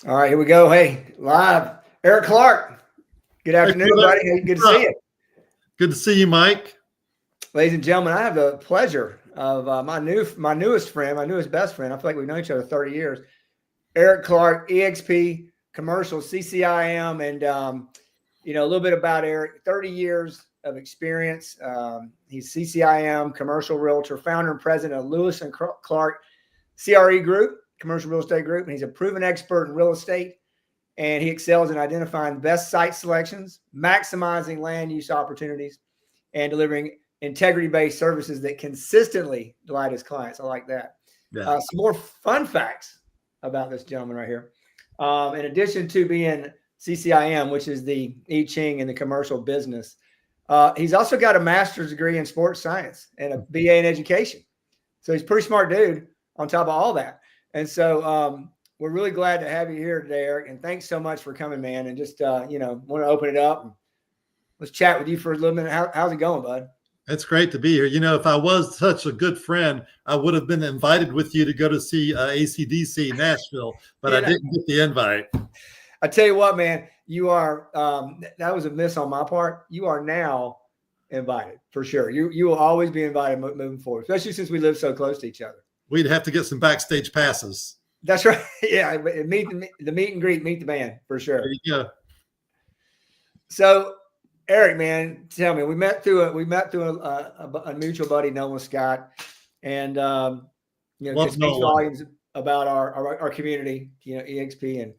All right, here we go. Hey, live. Eric Clark. Good Hey, afternoon, brother. buddy. Good to What's see up? you. Good to see you, Mike. Ladies and gentlemen, I have the pleasure of my newest friend, my newest best friend. I feel like we've known each other 30 years. Eric Clark, EXP, commercial, CCIM, and a little bit about Eric. 30 years of experience. He's CCIM, commercial realtor, founder and president of Lewis and Clark CRE Group, commercial real estate group, and he's a proven expert in real estate. And he excels in identifying best site selections, maximizing land use opportunities, and delivering integrity-based services that consistently delight his clients. I like that. Yeah. Some more fun facts about this gentleman right here. In addition to being CCIM, which is the I Ching in the commercial business, he's also got a master's degree in sports science and a BA in education. So he's a pretty smart dude on top of all that. And so we're really glad to have you here today, Eric. And thanks so much for coming, man. And just, want to open it up and let's chat with you for a little minute. How's it going, bud? It's great to be here. If I was such a good friend, I would have been invited with you to go to see ACDC in Nashville, but I didn't get the invite. I tell you what, man, you are, that was a miss on my part. You are now invited for sure. You will always be invited moving forward, especially since we live so close to each other. We'd have to get some backstage passes. That's right. Yeah. Meet the meet and greet, meet the band for sure. There you go. So Eric, man, tell me, we met through a mutual buddy, Nolan Scott, and it speaks volumes about our community, EXP and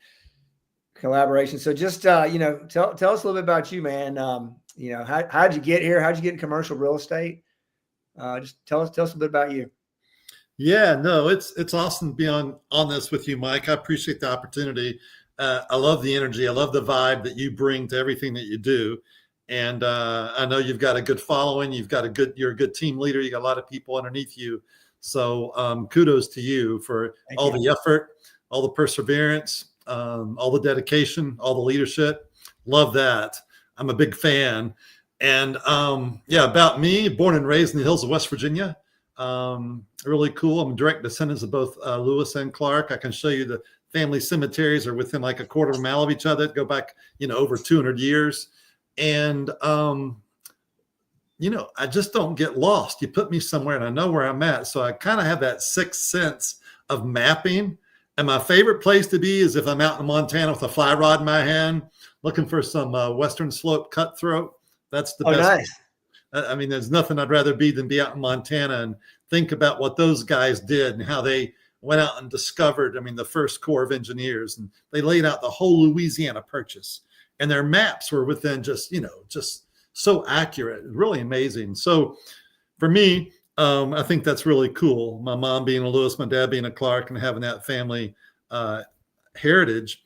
collaboration. So just tell us a little bit about you, man. How'd you get here? How'd you get in commercial real estate? Just tell us a bit about you. Yeah, no, it's awesome to be on this with you, Mike. I appreciate the opportunity. I love the energy. I love the vibe that you bring to everything that you do. And I know you've got a good following. You're a good team leader. You got a lot of people underneath you. So kudos to you for the effort, all the perseverance, all the dedication, all the leadership. Love that. I'm a big fan. And about me, born and raised in the hills of West Virginia. Really cool. I'm direct descendants of both Lewis and Clark. I can show you the family cemeteries are within like a quarter of a mile of each other. Go back, over 200 years. And, I just don't get lost. You put me somewhere and I know where I'm at. So I kind of have that sixth sense of mapping. And my favorite place to be is if I'm out in Montana with a fly rod in my hand, looking for some Western slope cutthroat. That's the best. Nice. I mean, there's nothing I'd rather be than be out in Montana and think about what those guys did and how they went out and discovered, the first Corps of Engineers, and they laid out the whole Louisiana Purchase, and their maps were within just so accurate, really amazing. So for me, I think that's really cool. My mom being a Lewis, my dad being a Clark, and having that family heritage.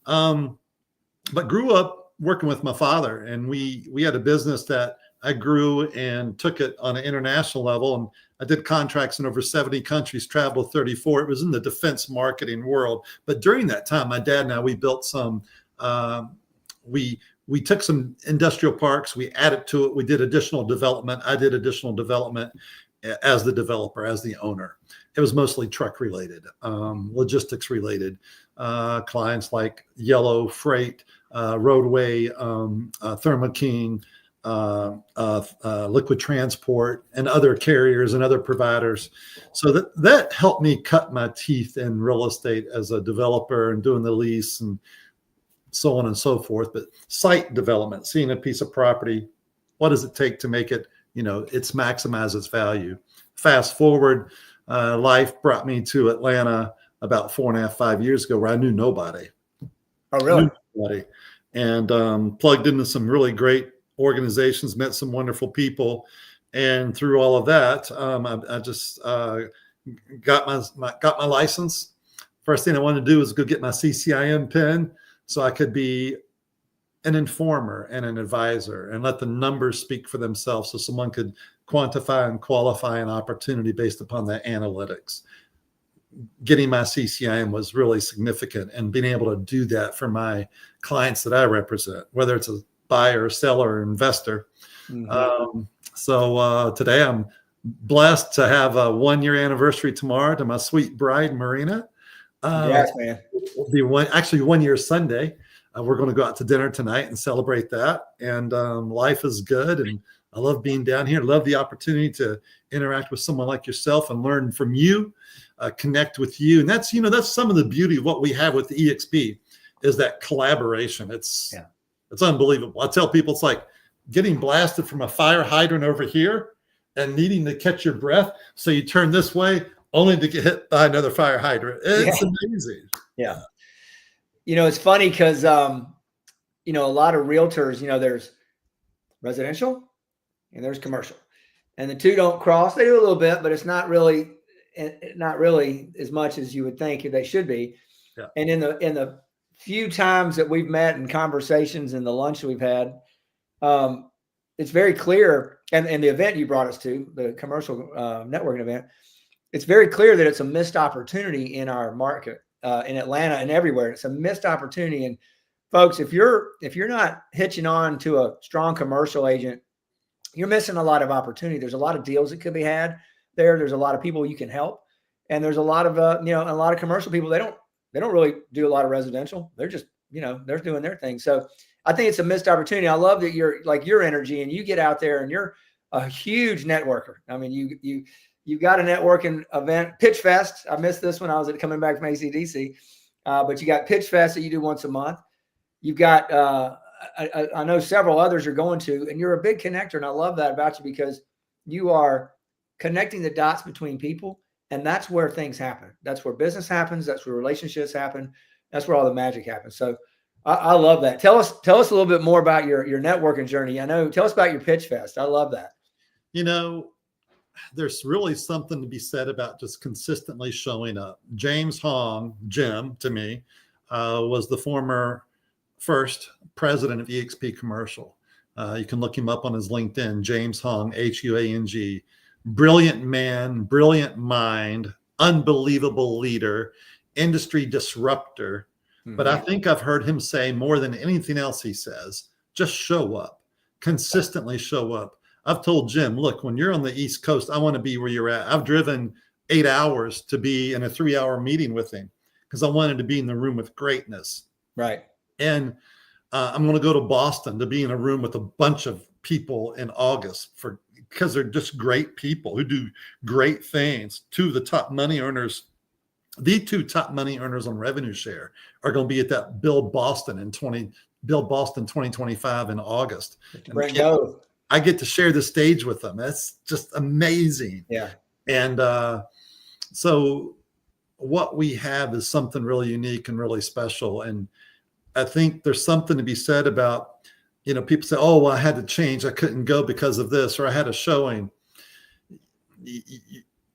But grew up working with my father, and we had a business that I grew and took it on an international level. And I did contracts in over 70 countries, traveled 34. It was in the defense marketing world. But during that time, my dad and I, we built some, we took some industrial parks, we added to it, we did additional development. I did additional development as the developer, as the owner. It was mostly truck related, logistics related, clients like Yellow Freight, Roadway, Thermo King, Liquid Transport, and other carriers and other providers. So that helped me cut my teeth in real estate as a developer and doing the lease and so on and so forth. But site development, seeing a piece of property, what does it take to make it, it's maximize its value? Fast forward, life brought me to Atlanta about 4.5, 5 years ago, where I knew nobody. Oh, really? Nobody. And plugged into some really great organizations, met some wonderful people, and through all of that, I just got my license. First thing I wanted to do was go get my CCIM pin, so I could be an informer and an advisor and let the numbers speak for themselves, so someone could quantify and qualify an opportunity based upon the analytics. Getting my CCIM was really significant, and being able to do that for my clients that I represent, whether it's a buyer, seller, or investor. Mm-hmm. So today I'm blessed to have a 1-year anniversary tomorrow to my sweet bride, Marina. Congrats, man. Will be one year Sunday. We're going to go out to dinner tonight and celebrate that. And life is good. And I love being down here. Love the opportunity to interact with someone like yourself and learn from you, connect with you. And that's some of the beauty of what we have with the EXP is that collaboration. It's unbelievable. I tell people it's like getting blasted from a fire hydrant over here and needing to catch your breath. So you turn this way only to get hit by another fire hydrant. It's amazing. Yeah. It's funny because, a lot of realtors, there's residential and there's commercial, and the two don't cross. They do a little bit, but it's not really as much as you would think they should be. Yeah. And in the few times that we've met in conversations and the lunch we've had, it's very clear. And the event you brought us to, the commercial networking event, it's very clear that it's a missed opportunity in our market. In Atlanta and everywhere. It's a missed opportunity. And folks, if you're not hitching on to a strong commercial agent, you're missing a lot of opportunity. There's a lot of deals that could be had there. There's a lot of people you can help. And there's a lot of, a lot of commercial people. They don't really do a lot of residential. They're just, they're doing their thing. So I think it's a missed opportunity. I love that you're like your energy and you get out there and you're a huge networker. I mean, you've got a networking event, Pitch Fest. I missed this when I was coming back from ACDC, but you got Pitch Fest that you do once a month. You've got, I know several others you're going to, and you're a big connector. And I love that about you because you are connecting the dots between people, and that's where things happen. That's where business happens. That's where relationships happen. That's where all the magic happens. So I love that. Tell us a little bit more about your networking journey. Tell us about your Pitch Fest. I love that. There's really something to be said about just consistently showing up. James Hong, Jim, to me, was the former first president of EXP Commercial. You can look him up on his LinkedIn, James Hong, Huang. Brilliant man, brilliant mind, unbelievable leader, industry disruptor. Mm-hmm. But I think I've heard him say more than anything else he says, just show up, consistently show up. I've told Jim, look, when you're on the East Coast, I want to be where you're at. I've driven 8 hours to be in a 3-hour meeting with him because I wanted to be in the room with greatness. Right. And I'm going to go to Boston to be in a room with a bunch of people in August because they're just great people who do great things. The two top money earners on revenue share are going to be at that Build Boston 2025 in August. I get to share the stage with them. That's just amazing. Yeah. And so what we have is something really unique and really special. And I think there's something to be said about, people say, oh, well, I had to change. I couldn't go because of this, or I had a showing.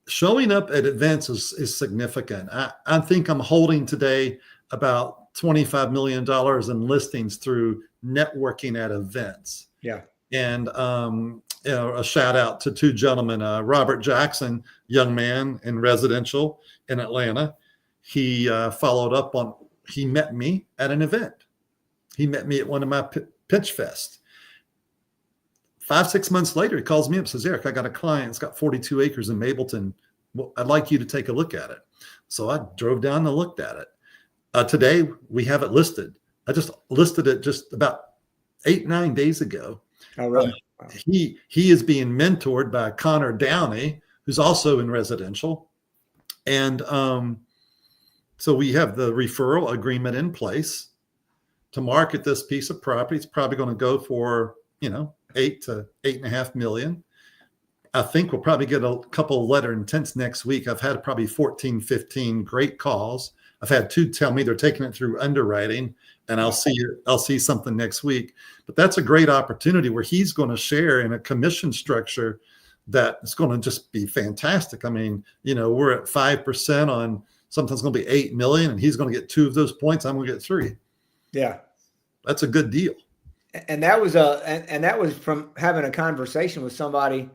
Showing up at events is significant. I think I'm holding today about $25 million in listings through networking at events. Yeah. And, a shout out to two gentlemen, Robert Jackson, young man in residential in Atlanta. He he met me at an event. He met me at one of my Pitch Fest. 5-6 months later, he calls me up and says, Eric, I got a client. It's got 42 acres in Mableton. Well, I'd like you to take a look at it. So I drove down and looked at it. Today, we have it listed. I just listed it just about 8-9 days ago. Oh, really? Wow. He is being mentored by Connor Downey, who's also in residential. And so we have the referral agreement in place to market this piece of property. It's probably going to go for, 8 to 8.5 million. I think we'll probably get a couple of letter intents next week. I've had probably 14, 15 great calls. I've had 2 tell me they're taking it through underwriting, and I'll see something next week. But that's a great opportunity where he's going to share in a commission structure that is going to just be fantastic. I mean, we're at 5% on something that's going to be 8 million, and he's going to get 2 of those points. I'm going to get 3. Yeah, that's a good deal. And that was from having a conversation with somebody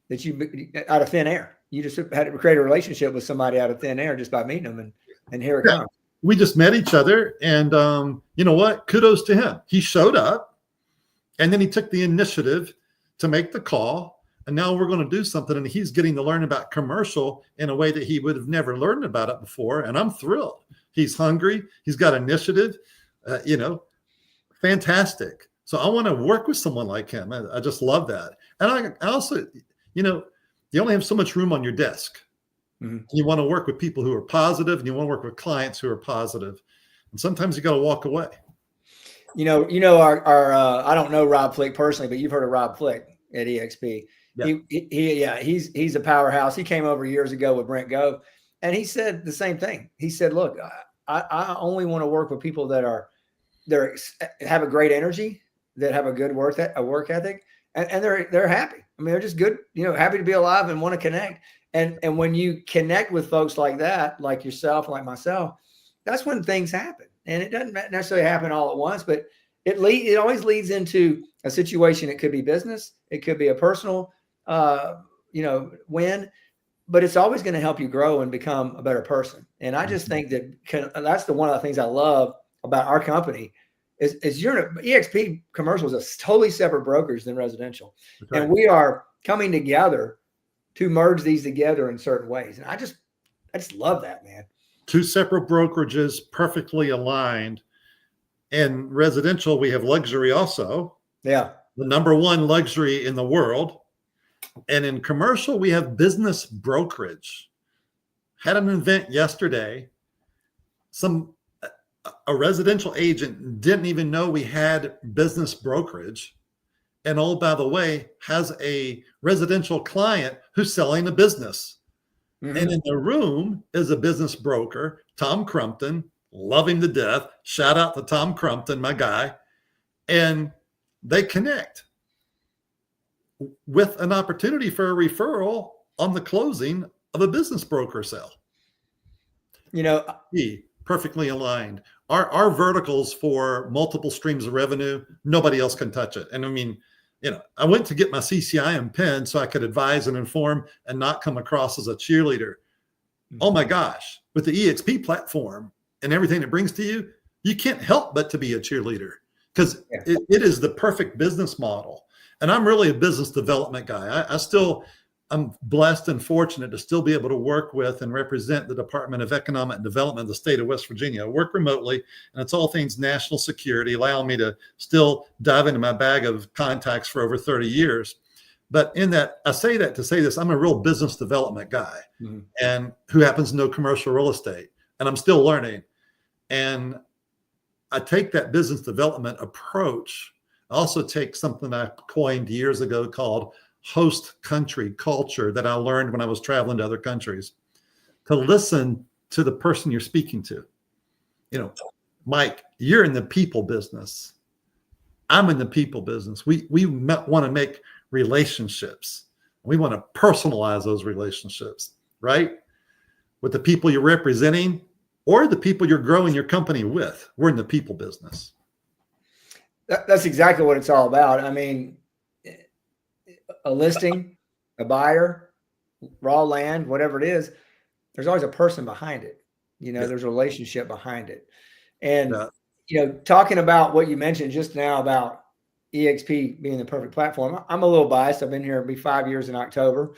that you out of thin air. You just had to create a relationship with somebody out of thin air just by meeting them, and here it comes. We just met each other, and you know what? Kudos to him. He showed up, and then he took the initiative to make the call. And now we're going to do something, and he's getting to learn about commercial in a way that he would have never learned about it before. And I'm thrilled. He's hungry. He's got initiative, fantastic. So I want to work with someone like him. I just love that. And I also, you only have so much room on your desk. Mm-hmm. You want to work with people who are positive, and you want to work with clients who are positive. And sometimes you got to walk away. Our I don't know Rob Flick personally, but you've heard of Rob Flick at EXP. Yeah. He's a powerhouse. He came over years ago with Brent Gove, and he said the same thing. He said, look, I only want to work with people that have a great energy, that have a good work ethic, and they're happy. I mean, they're just good, happy to be alive and want to connect. And when you connect with folks like that, like yourself, like myself, that's when things happen. And it doesn't necessarily happen all at once, but it always leads into a situation. It could be business, it could be a personal, win, but it's always going to help you grow and become a better person. And I just think that's one of the things I love about our company is you're EXP Commercial is a totally separate brokerage than residential. Right. And we are coming together to merge these together in certain ways. And I just love that, man. Two separate brokerages, perfectly aligned. In residential, we have luxury also. Yeah. The number one luxury in the world. And in commercial, we have business brokerage. Had an event yesterday. A residential agent didn't even know we had business brokerage. And oh, by the way, has a residential client who's selling a business. Mm-hmm. And in the room is a business broker, Tom Crumpton, love him to death. Shout out to Tom Crumpton, my guy. And they connect with an opportunity for a referral on the closing of a business broker sale. Perfectly aligned. Our verticals for multiple streams of revenue, nobody else can touch it. And I mean, I went to get my CCIM pin so I could advise and inform and not come across as a cheerleader. Oh my gosh, with the EXP platform and everything it brings to you, you can't help but to be a cheerleader because it is the perfect business model. And I'm really a business development guy. I'm blessed and fortunate to still be able to work with and represent the Department of Economic Development of the state of West Virginia. I work remotely, and it's all things national security, allowing me to still dive into my bag of contacts for over 30 years. But in that, I say that to say this, I'm a real business development guy, mm-hmm. and who happens to know commercial real estate, and I'm still learning. And I take that business development approach. I also take something I coined years ago called host country culture that I learned when I was traveling to other countries, to listen to the person you're speaking to. Mike, you're in the people business. I'm in the people business. We want to make relationships. We want to personalize those relationships, right? With the people you're representing or the people you're growing your company with. We're in the people business. That's exactly what it's all about. I mean, a listing, a buyer, raw land, whatever it is, there's always a person behind it. There's a relationship behind it. And, talking about what you mentioned just now about EXP being the perfect platform, I'm a little biased. I've been here, it'll be 5 years in October,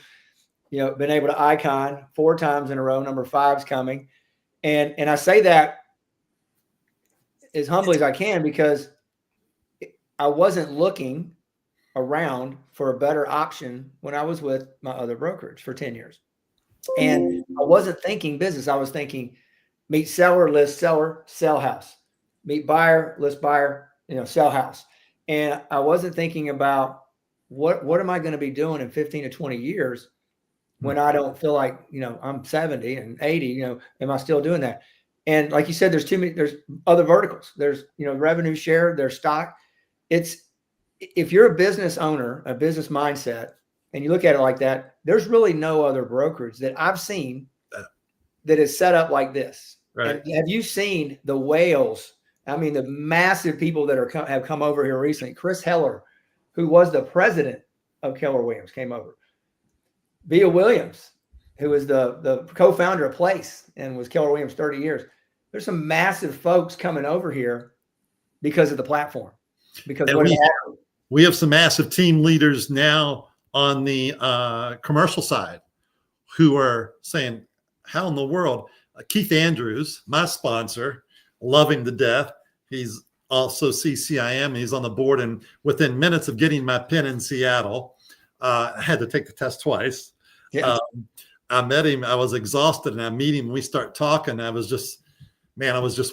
been able to icon 4 times in a row, number 5's coming. And I say that as humbly as I can, because I wasn't looking around for a better option when I was with my other brokerage for 10 years. And I wasn't thinking business. I was thinking meet seller, list seller, sell house. Meet buyer, list buyer, sell house. And I wasn't thinking about what am I going to be doing in 15 to 20 years when I don't feel like, I'm 70 and 80, am I still doing that? And like you said, there's other verticals. There's, revenue share, there's stock. If you're a business owner, a business mindset, and you look at it like that, there's really no other brokerage that I've seen that is set up like this. Right. And have you seen the whales? I mean, the massive people that have come over here recently. Chris Heller, who was the president of Keller Williams, came over. Via Williams, who was the co-founder of Place and was Keller Williams 30 years. There's some massive folks coming over here because of the platform. Because we have some massive team leaders now on the commercial side who are saying, how in the world? Keith Andrews, my sponsor, love him to death. He's also CCIM. He's on the board, and within minutes of getting my pin in Seattle, I had to take the test twice. Yeah. I met him. I was exhausted, and I meet him. We start talking. I was just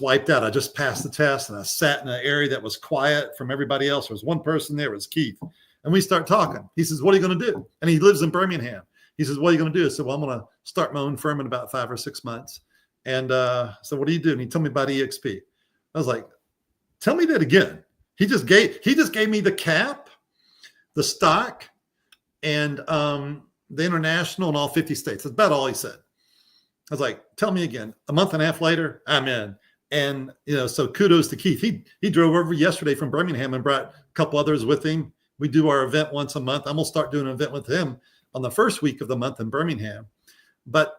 wiped out. I just passed the test, and I sat in an area that was quiet from everybody else. There was one person there. It was Keith, and we start talking. He says, "What are you going to do?" And he lives in Birmingham. He says, "What are you going to do?" I said, "Well, I'm going to start my own firm in about 5 or 6 months." And so, "What do you do?" And he told me about EXP. I was like, "Tell me that again." He just gave me the cap, the stock, and the international in all 50 states. That's about all he said. I was like, "Tell me again." A month and a half later, I'm in. And, so kudos to Keith. He drove over yesterday from Birmingham and brought a couple others with him. We do our event once a month. I'm going to start doing an event with him on the first week of the month in Birmingham. But,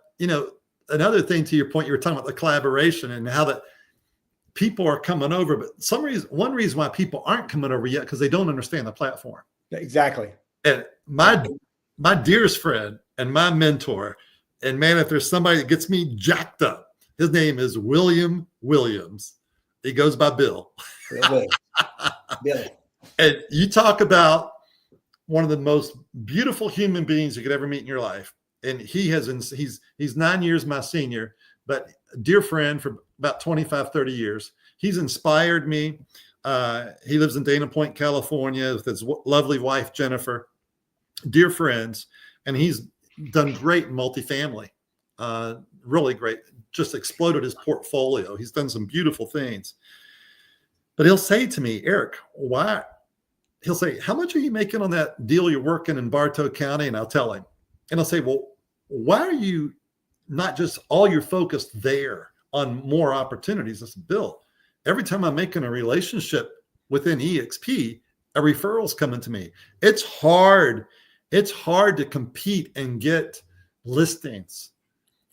another thing to your point, you were talking about the collaboration and how that people are coming over. But one reason why people aren't coming over yet, because they don't understand the platform. Exactly. And my dearest friend and my mentor, and man, if there's somebody that gets me jacked up, his name is William Williams. He goes by Bill. Billy. And you talk about one of the most beautiful human beings you could ever meet in your life. And he's 9 years my senior, but a dear friend for about 25, 30 years. He's inspired me. He lives in Dana Point, California with his lovely wife, Jennifer, dear friends. And he's done great in multifamily, really great, just exploded his portfolio. He's done some beautiful things. But he'll say to me, "Eric, why?" He'll say, "How much are you making on that deal you're working in Bartow County?" And I'll tell him. And I'll say, "Well, why are you not just all your focus there on more opportunities?" I said, "Bill, every time I'm making a relationship within EXP, a referral's coming to me. It's hard to compete and get listings.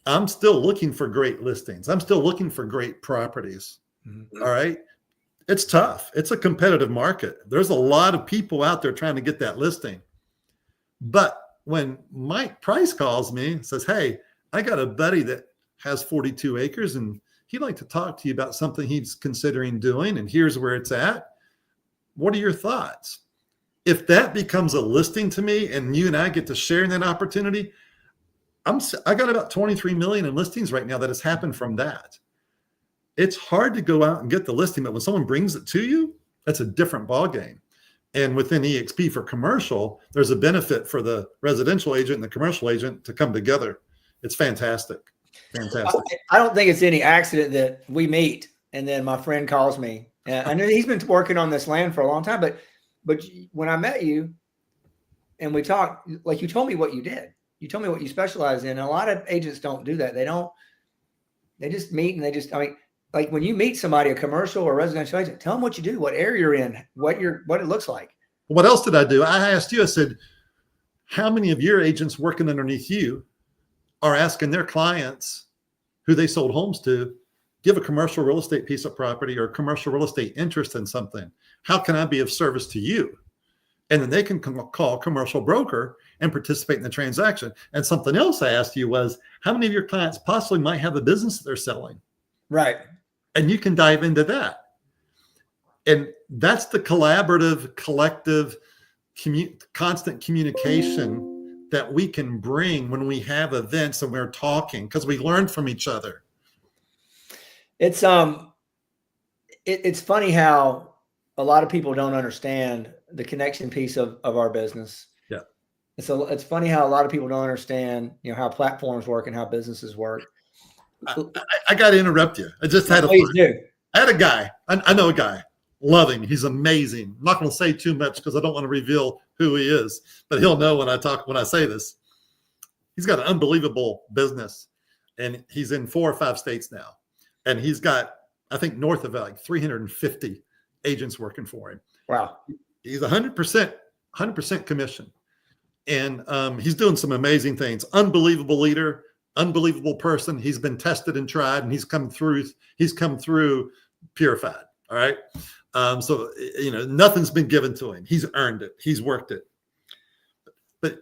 I'm still looking for great listings. I'm still looking for great properties." Mm-hmm. All right. It's tough. It's a competitive market. There's a lot of people out there trying to get that listing. But when Mike Price calls me and says, "Hey, I got a buddy that has 42 acres and he'd like to talk to you about something he's considering doing, and here's where it's at. What are your thoughts?" If that becomes a listing to me and you and I get to share in that opportunity, I got about 23 million in listings right now that has happened from that. It's hard to go out and get the listing, but when someone brings it to you, that's a different ballgame. And within EXP for commercial, there's a benefit for the residential agent and the commercial agent to come together. It's fantastic. Fantastic. I don't think it's any accident that we meet and then my friend calls me. And I know he's been working on this land for a long time, but when I met you and we talked, like, you told me what you did. You told me what you specialize in. And a lot of agents don't do that. They just meet and like when you meet somebody, a commercial or residential agent, tell them what you do, what area you're in, what it looks like. What else did I do? I asked you, I said, how many of your agents working underneath you are asking their clients who they sold homes to, give a commercial real estate piece of property or commercial real estate interest in something? How can I be of service to you? And then they can call a commercial broker and participate in the transaction. And something else I asked you was, how many of your clients possibly might have a business that they're selling? Right. And you can dive into that. And that's the collaborative, collective, constant communication that we can bring when we have events and we're talking, because we learn from each other. It's funny how a lot of people don't understand the connection piece of our business. Yeah. So it's funny how a lot of people don't understand, how platforms work and how businesses work. I got to interrupt you. I just had a guy. I know a guy. Love him. He's amazing. I'm not going to say too much because I don't want to reveal who he is, but he'll know when I say this. He's got an unbelievable business, and he's in 4 or 5 states now. And he's got, I think, north of like 350 agents working for him. Wow. He's 100% commission. And he's doing some amazing things. Unbelievable leader, unbelievable person. He's been tested and tried, and he's come through purified. All right. So, nothing's been given to him. He's earned it. He's worked it. But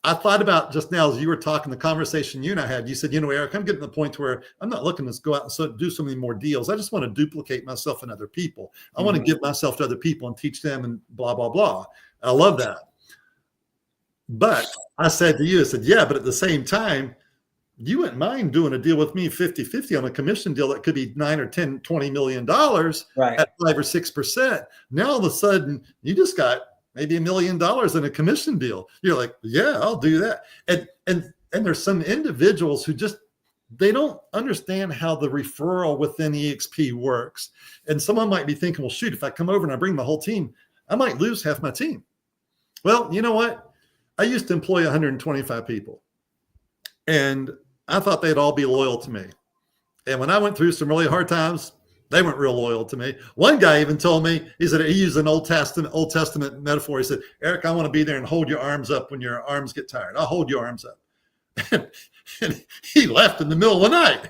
I thought about just now as you were talking, the conversation you and I had, you said, Eric, I'm getting to the point where I'm not looking to go out and do so many more deals. I just want to duplicate myself in other people. I want to give myself to other people and teach them and blah, blah, blah. I love that. But I said to you, I said, yeah, but at the same time, you wouldn't mind doing a deal with me 50-50 on a commission deal that could be 9 or 10, $20 million right. at 5 or 6%. Now all of a sudden you just got maybe $1 million in a commission deal. You're like, yeah, I'll do that. And there's some individuals who they don't understand how the referral within EXP works. And someone might be thinking, well, shoot, if I come over and I bring my whole team, I might lose half my team. Well, you know what? I used to employ 125 people, and I thought they'd all be loyal to me. And when I went through some really hard times, they weren't real loyal to me. One guy even told me, he said, he used an Old Testament metaphor. He said, Eric, I want to be there and hold your arms up when your arms get tired. I'll hold your arms up. And he left in the middle of the night.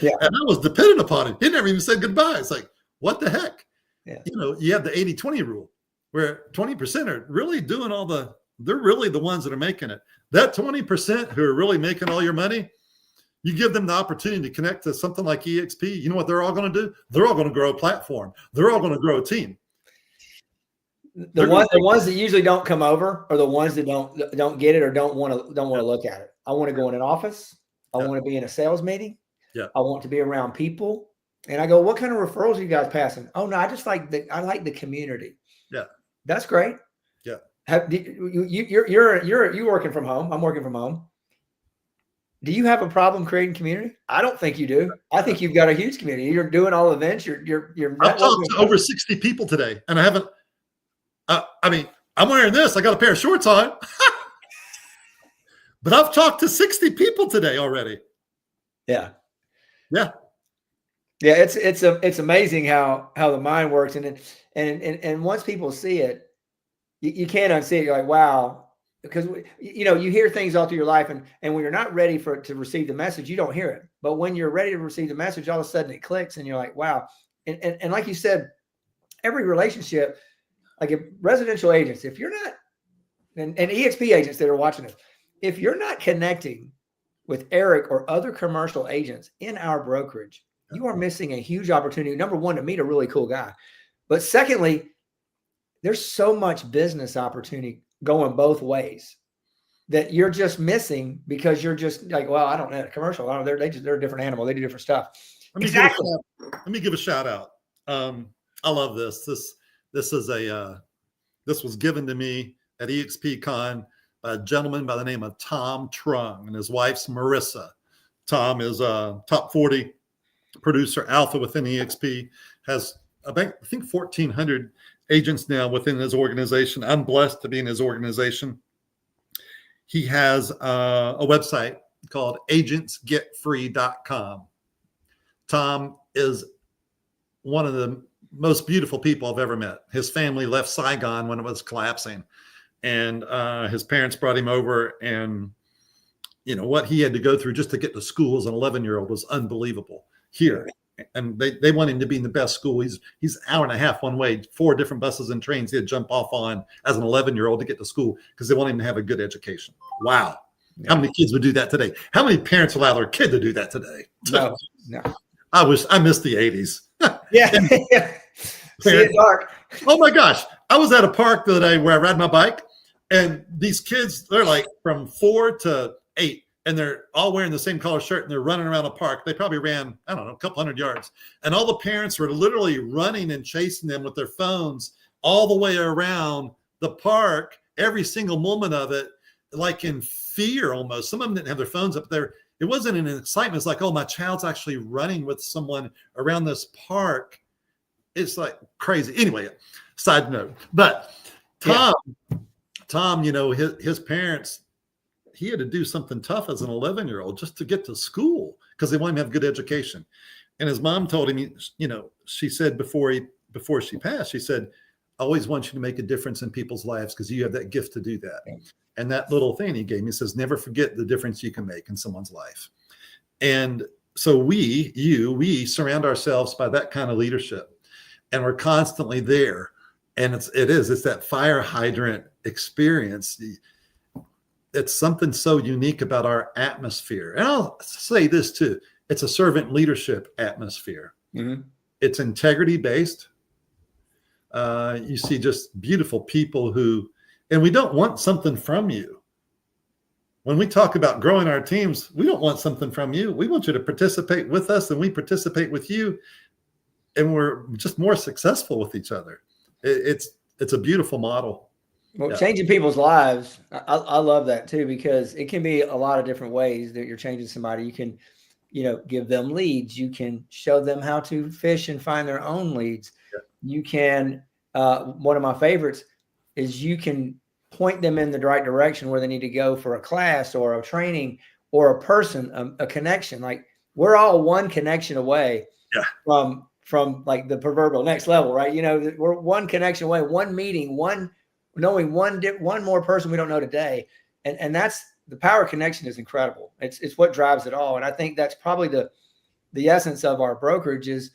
Yeah. And I was dependent upon him. He never even said goodbye. It's like, what the heck? Yeah. You have the 80-20 rule where 20% are really doing they're really the ones that are making it. That 20% who are really making all your money, you give them the opportunity to connect to something like EXP. You know what they're all going to do? They're all going to grow a platform. They're all going to grow a team. The ones that usually don't come over are the ones that don't get it or don't want to look at it. I want to go in an office. I want to be in a sales meeting. Yeah. I want to be around people. And I go, what kind of referrals are you guys passing? Oh no, I like the community. Yeah. That's great. Yeah. You're working from home. I'm working from home. Do you have a problem creating community? I don't think you do. I think you've got a huge community. You're doing all events. You're I've talked to over 60 people today, and I haven't. I'm wearing this. I got a pair of shorts on, but I've talked to 60 people today already. Yeah. Yeah. Yeah. It's amazing how the mind works, and once people see it, you can't unsee it. You're like, wow. Because you hear things all through your life, and when you're not ready to receive the message, you don't hear it. But when you're ready to receive the message, all of a sudden it clicks, and you're like, wow. And like you said, every relationship, like if residential agents, if you're not, and EXP agents that are watching this, if you're not connecting with Eric or other commercial agents in our brokerage, you are missing a huge opportunity. Number one, to meet a really cool guy. But secondly, there's so much business opportunity going both ways that you're just missing because you're just like, well, I don't know, commercial. They're a different animal. They do different stuff. Let me give a shout out. I love this. This was given to me at EXP Con by a gentleman by the name of Tom Trung, and his wife's Marissa. Tom is a top 40 producer alpha within EXP, has I think 1,400 agents now within his organization. I'm blessed to be in his organization. He has a website called agentsgetfree.com. Tom is one of the most beautiful people I've ever met. His family left Saigon when it was collapsing, and his parents brought him over, and what he had to go through just to get to school as an 11-year-old was unbelievable here. And they want him to be in the best school. He's an hour and a half one way, 4 different buses and trains he had to jump off on as an 11-year-old to get to school because they want him to have a good education. Wow. Yeah. How many kids would do that today? How many parents allow their kid to do that today? No. I miss the 80s. Yeah. See it dark. Oh my gosh. I was at a park the other day where I ride my bike, and these kids, they're like from 4 to 8. And they're all wearing the same color shirt, and they're running around a park. They probably ran, I don't know, a couple hundred yards. And all the parents were literally running and chasing them with their phones all the way around the park, every single moment of it, like in fear almost. Some of them didn't have their phones up there. It wasn't an excitement. It's like, oh, my child's actually running with someone around this park. It's like crazy. Anyway, side note. But Tom, his parents, he had to do something tough as an 11-year-old just to get to school because they wanted him to have good education. And his mom told him, she said before she passed, she said, I always want you to make a difference in people's lives because you have that gift to do that. And that little thing he gave me says, never forget the difference you can make in someone's life. And so we surround ourselves by that kind of leadership, and we're constantly there. And it's that fire hydrant experience. it's something so unique about our atmosphere. And I'll say this too. It's a servant leadership atmosphere. Mm-hmm. It's integrity based. You see just beautiful people and we don't want something from you. When we talk about growing our teams, we don't want something from you. We want you to participate with us and we participate with you. And we're just more successful with each other. It's a beautiful model. Well, Yeah. changing people's lives, I love that too, because it can be a lot of different ways that you're changing somebody. You can, give them leads. You can show them how to fish and find their own leads. Yeah. You can, one of my favorites is you can point them in the right direction where they need to go for a class or a training or a person, a connection. Like we're all one connection away from like the proverbial next level, right? We're one connection away, one meeting, knowing one more person we don't know today. And that's the power of connection is incredible. It's what drives it all. And I think that's probably the essence of our brokerage is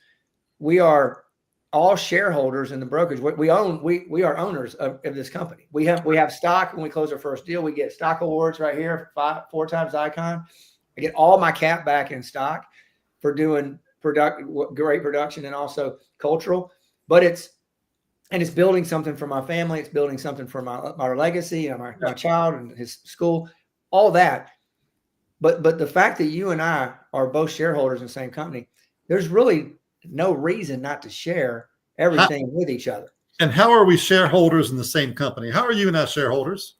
we are all shareholders in the brokerage. We are owners of this company. We have stock. When we close our first deal, we get stock awards right here, 4 times icon. I get all my cap back in stock for doing great production and also cultural, but it's building something for my family. It's building something for my legacy and my child and his school, all that. But the fact that you and I are both shareholders in the same company, there's really no reason not to share everything with each other. And how are we shareholders in the same company? How are you and I shareholders?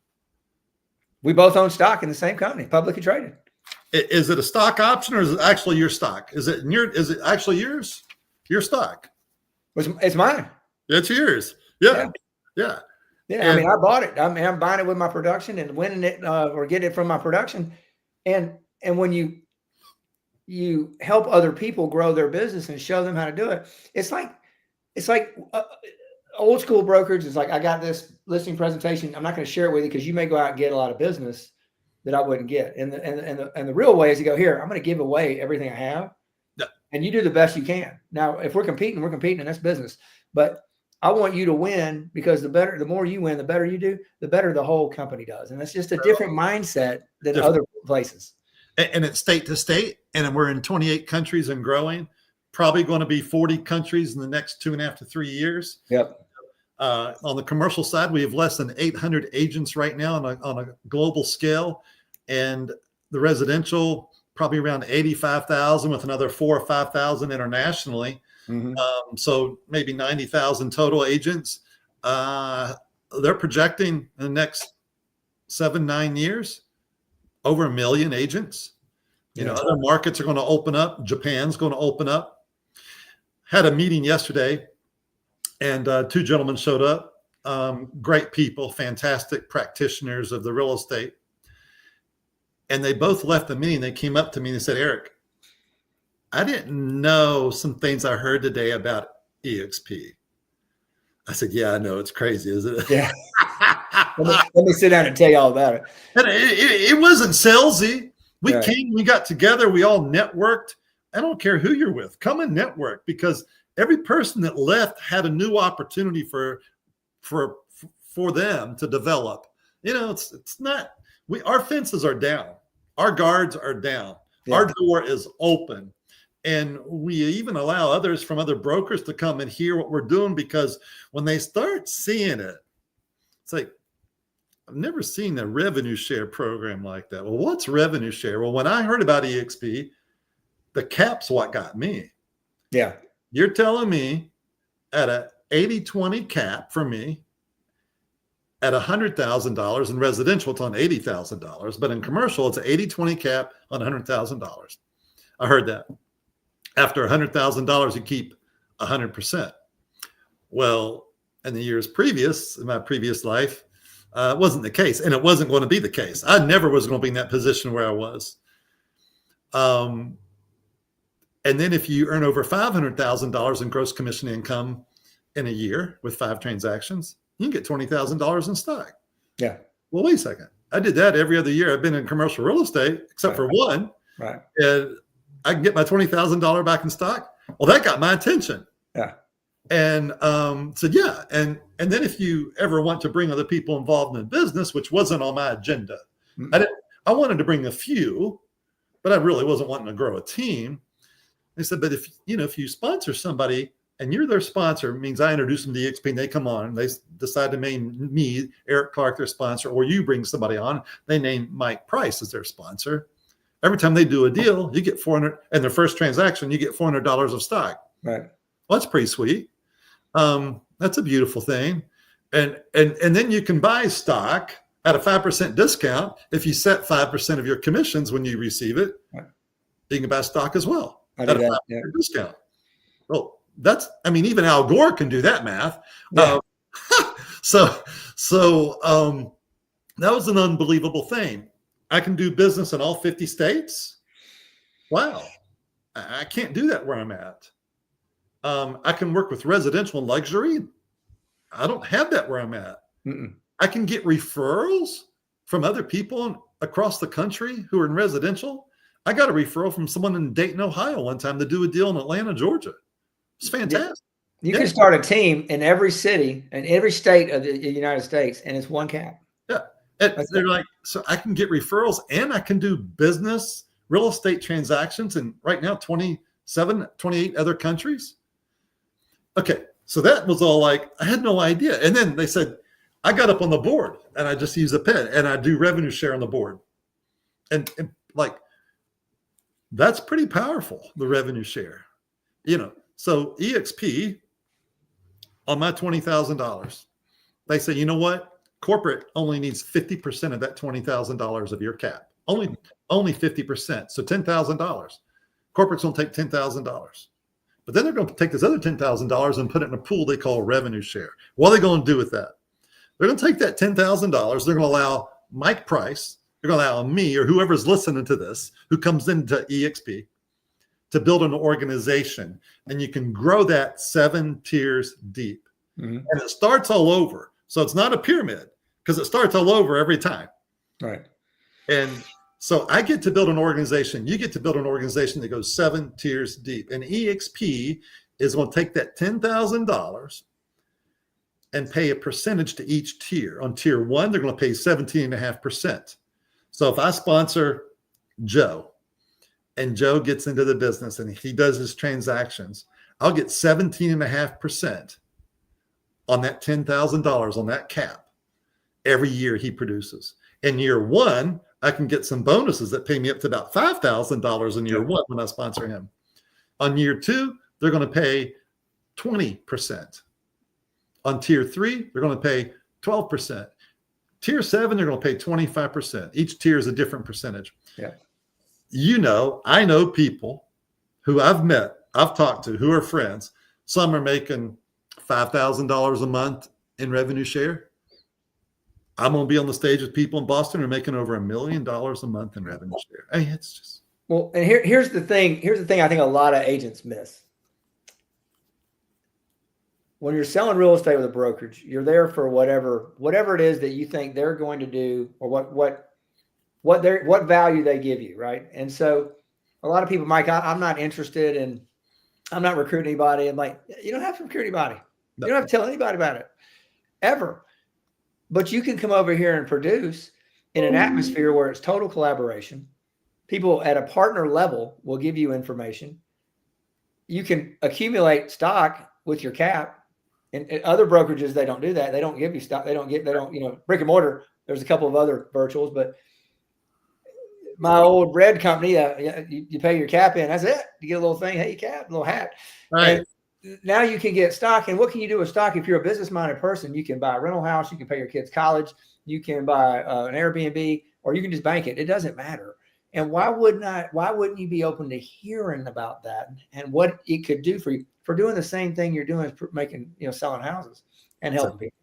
We both own stock in the same company, publicly traded. Is it a stock option or is it actually your stock? Is it actually yours? Your stock? It's mine. It's yours. Yeah. Yeah. I mean, I bought it. I'm buying it with my production and winning it or getting it from my production. And when you help other people grow their business and show them how to do it, it's like old school brokerage is like, I got this listing presentation. I'm not going to share it with you because you may go out and get a lot of business that I wouldn't get. And the real way is to go, here, I'm going to give away everything I have. Yeah. And you do the best you can. Now, if we're competing and that's business. But I want you to win because the more you win, the better you do, the better the whole company does. And it's just a different mindset than other places. And it's state to state. And we're in 28 countries and growing, probably going to be 40 countries in the next 2.5 to 3 years. Yep. On the commercial side, we have less than 800 agents right now on a global scale. And the residential, probably around 85,000 with another 4,000 or 5,000 internationally. Mm-hmm. So maybe 90,000 total agents. They're projecting in the next 7-9 years, over 1 million agents. Other markets are going to open up. Japan's going to open up. Had a meeting yesterday and 2 gentlemen showed up. Great people, fantastic practitioners of the real estate. And they both left the meeting. They came up to me and they said, Eric, I didn't know some things I heard today about EXP. I said, yeah, I know. It's crazy, isn't it? Yeah. let me sit down and tell you all about it. And it wasn't salesy. We came, we got together, we all networked. I don't care who you're with. Come and network because every person that left had a new opportunity for them to develop. It's not, our fences are down. Our guards are down. Yeah. Our door is open. And we even allow others from other brokers to come and hear what we're doing because when they start seeing it, it's like, I've never seen a revenue share program like that. Well, what's revenue share? Well, when I heard about EXP, the cap's what got me. Yeah. You're telling me at a 80-20 cap for me, at $100,000 in residential, it's on $80,000, but in commercial, it's an 80-20 cap on $100,000. I heard that. After $100,000, you keep 100%. Well, in the years previous, in my previous life, it wasn't the case, and it wasn't going to be the case. I never was going to be in that position where I was. And then if you earn over $500,000 in gross commission income in a year with 5 transactions, you can get $20,000 in stock. Yeah. Well, wait a second. I did that every other year. I've been in commercial real estate, except for one. Right. And I can get my $20,000 back in stock. Well, that got my attention. Yeah. And said, yeah. And then if you ever want to bring other people involved in the business, which wasn't on my agenda, I wanted to bring a few, but I really wasn't wanting to grow a team. They said, but if you sponsor somebody and you're their sponsor, it means I introduce them to EXP and they come on and they decide to name me, Eric Clark, their sponsor, or you bring somebody on, they name Mike Price as their sponsor. Every time they do a deal, you get $400, and their first transaction, you get $400 of stock. Right. Well, that's pretty sweet. That's a beautiful thing. And then you can buy stock at a 5% discount. If you set 5% of your commissions when you receive it, right, you can buy stock as well at a 5% discount. Well, even Al Gore can do that math. Yeah. So that was an unbelievable thing. I can do business in all 50 states. Wow. I can't do that where I'm at. I can work with residential and luxury. I don't have that where I'm at. Mm-mm. I can get referrals from other people across the country who are in residential. I got a referral from someone in Dayton, Ohio one time to do a deal in Atlanta, Georgia. It's fantastic. You can start a team in every city and every state of the United States, and it's one cap. Yeah. They're like, so I can get referrals and I can do business, real estate transactions in right now 27, 28 other countries. Okay. So that was all like, I had no idea. And then they said, I got up on the board and I just use a pen and I do revenue share on the board. And like, that's pretty powerful, the revenue share. So EXP on my $20,000, they say, you know what? Corporate only needs 50% of that $20,000 of your cap. Only 50%. So $10,000. Corporate's going to take $10,000. But then they're going to take this other $10,000 and put it in a pool they call revenue share. What are they going to do with that? They're going to take that $10,000. They're going to allow Mike Price, they're going to allow me or whoever's listening to this, who comes into EXP, to build an organization. And you can grow that 7 tiers deep. Mm-hmm. And it starts all over. So it's not a pyramid because it starts all over every time. Right. And so I get to build an organization. You get to build an organization that goes 7 tiers deep. And EXP is going to take that $10,000 and pay a percentage to each tier. On tier 1, they're going to pay 17.5%. So if I sponsor Joe and Joe gets into the business and he does his transactions, I'll get 17.5% on that $10,000 on that cap every year he produces. In year 1, I can get some bonuses that pay me up to about $5,000 in year 1 when I sponsor him. On year 2, they're going to pay 20%. On tier 3, they're going to pay 12%. Tier 7, they're going to pay 25%. Each tier is a different percentage. Yeah. I know people who I've met, I've talked to, who are friends. Some are making $5,000 a month in revenue share. I'm going to be on the stage with people in Boston who are making over $1 million a month in revenue share. I mean, it's just. Well, and here's the thing. Here's the thing I think a lot of agents miss. When you're selling real estate with a brokerage, you're there for whatever it is that you think they're going to do, or what value they give you, right? And so a lot of people, Mike, I'm not interested in, I'm not recruiting anybody. I'm like, you don't have to recruit anybody. No. You don't have to tell anybody about it, ever. But you can come over here and produce in an atmosphere where it's total collaboration. People at a partner level will give you information. You can accumulate stock with your cap. And other brokerages, they don't do that. They don't give you stock. They don't, brick and mortar. There's a couple of other virtuals, but my old red company, you pay your cap in. That's it. You get a little thing. Hey, cap, a little hat. Right. And now you can get stock. And what can you do with stock? If you're a business-minded person, you can buy a rental house. You can pay your kids' college. You can buy an Airbnb, or you can just bank it. It doesn't matter. And why wouldn't you be open to hearing about that and what it could do for you for doing the same thing you're doing, making, selling houses and helping people.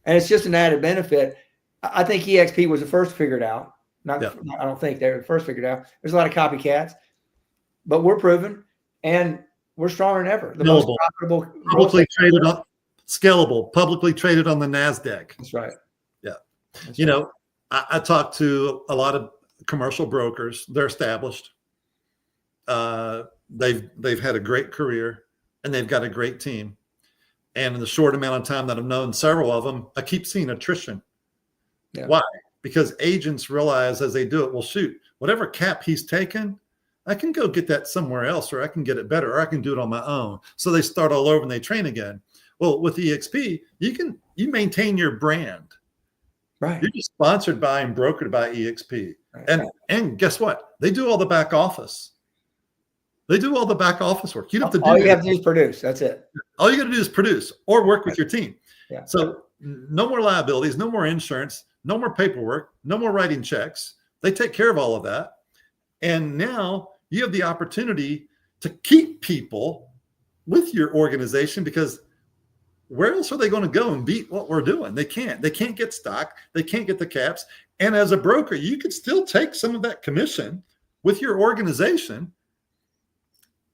And it's just an added benefit. I think EXP was the first to figure it out. I don't think they were the first figured out. There's a lot of copycats, but we're proven and we're stronger than ever. The most profitable, publicly traded on, scalable, publicly traded on the NASDAQ. That's right. Yeah. That's right. I talked to a lot of commercial brokers. They're established. They've had a great career and they've got a great team. And in the short amount of time that I've known several of them, I keep seeing attrition. Yeah. Why? because agents realize as they do it, well, shoot, whatever cap he's taken, I can go get that somewhere else, or I can get it better, or I can do it on my own. So they start all over and they train again. Well, with EXP, you maintain your brand. Right. You're just sponsored by and brokered by EXP. Right. And guess what? They do all the back office. They do all the back office work. You don't have to do all you have to do is produce. That's it. All you got to do is produce or work with your team. Yeah. So no more liabilities, no more insurance, no more paperwork, no more writing checks. They take care of all of that. And now you have the opportunity to keep people with your organization, because where else are they going to go and beat what we're doing? They can't get stock. They can't get the caps. And as a broker, you could still take some of that commission with your organization.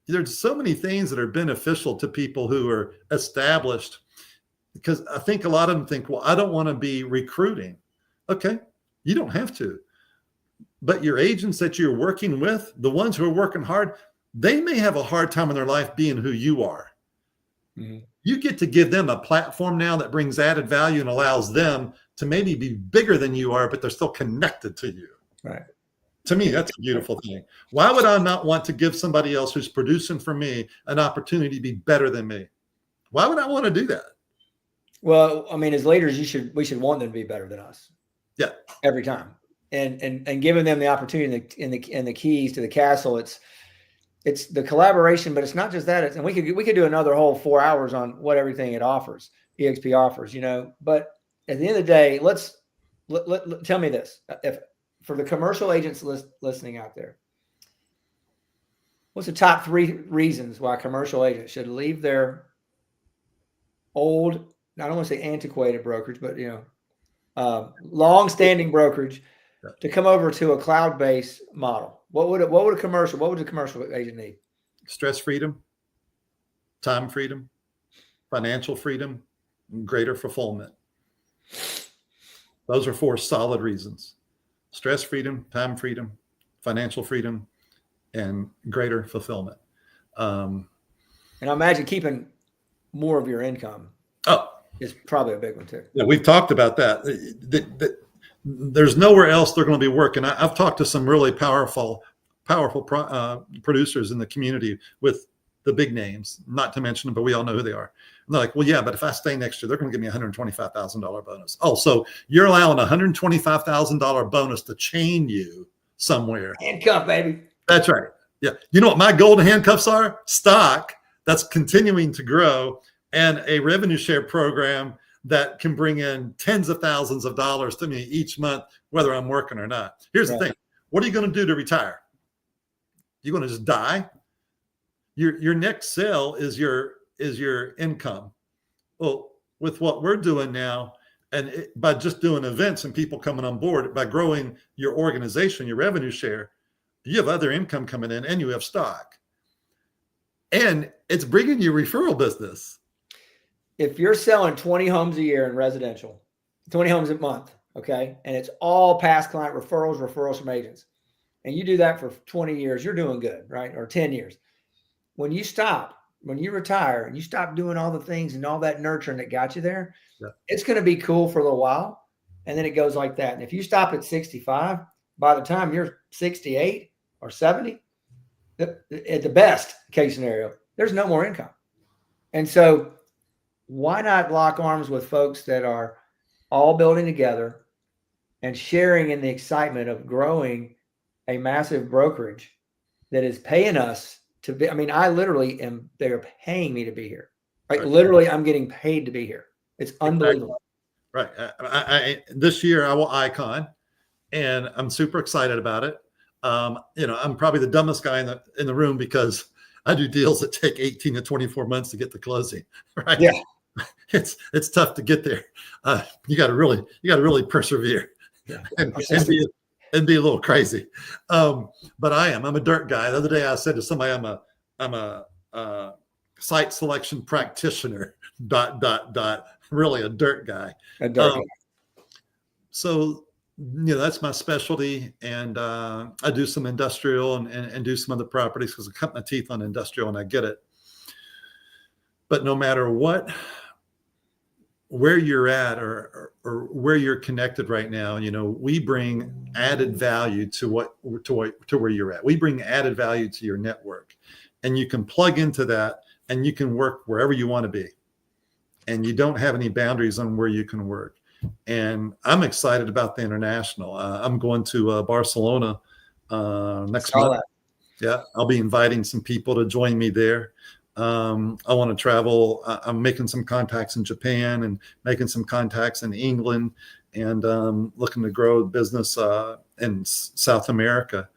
There's so many things that are beneficial to people who are established, because I think a lot of them think, well, I don't want to be recruiting. Okay, you don't have to. But your agents that you're working with, the ones who are working hard, they may have a hard time in their life being who you are. Mm-hmm. You get to give them a platform now that brings added value and allows them to maybe be bigger than you are, but they're still connected to you. Right. To me, that's a beautiful thing. Why would I not want to give somebody else who's producing for me an opportunity to be better than me? Why would I want to do that? Well, I mean, as leaders, we should want them to be better than us. Yeah. Every time. And giving them the opportunity and the keys to the castle. It's the collaboration, but it's not just that. And we could do another whole 4 hours on what everything it offers, EXP offers, but at the end of the day, tell me this. If for the commercial agents listening out there, what's the top 3 reasons why commercial agents should leave their old, I don't want to say antiquated brokerage, but long-standing brokerage to come over to a cloud-based model? What would a commercial agent need? Stress freedom, time freedom, financial freedom, and greater fulfillment. Those are 4 solid reasons. Stress freedom, time freedom, financial freedom, and greater fulfillment. And I imagine keeping more of your income is probably a big one too. Yeah, we've talked about that. There's nowhere else they're going to be working. I've talked to some really powerful producers in the community with the big names, not to mention them, but we all know who they are. And they're like, well, yeah, but if I stay next year, they're going to give me a $125,000 bonus. Oh, so you're allowing a $125,000 bonus to chain you somewhere. Handcuff, baby. That's right. Yeah. You know what my golden handcuffs are? Stock that's continuing to grow, and a revenue share program that can bring in tens of thousands of dollars to me each month, whether I'm working or not. Here's the thing. What are you going to do to retire? You're going to just die? Your next sale is your income. Well, with what we're doing now, and by just doing events and people coming on board, by growing your organization, your revenue share, you have other income coming in and you have stock. And it's bringing you referral business. If you're selling 20 homes a year in residential, 20 homes a month, okay, and it's all past client referrals from agents, and you do that for 20 years, you're doing good, right? Or 10 years. When you retire and you stop doing all the things and all that nurturing that got you there, it's going to be cool for a little while. And then it goes like that. And if you stop at 65, by the time you're 68 or 70, at the best case scenario, there's no more income. And so why not lock arms with folks that are all building together and sharing in the excitement of growing a massive brokerage that is paying us to be, I literally they're paying me to be here. Like literally I'm getting paid to be here. It's unbelievable. Right. This year I will Icon, and I'm super excited about it. I'm probably the dumbest guy in the room, because I do deals that take 18 to 24 months to get to closing. Right. Yeah. It's tough to get there. You got to really persevere, and be a little crazy. But I'm a dirt guy. The other day I said to somebody, I'm a site selection practitioner, ... really a dirt guy. So, that's my specialty. And I do some industrial and do some other properties, because I cut my teeth on industrial and I get it. But no matter what where you're at or where you're connected right now, we bring added value to where you're at. We bring added value to your network, and you can plug into that and you can work wherever you want to be. And you don't have any boundaries on where you can work. And I'm excited about the international. I'm going to Barcelona next month. Yeah, I'll be inviting some people to join me there. I want to travel. I'm making some contacts in Japan and making some contacts in England, and looking to grow business in South America.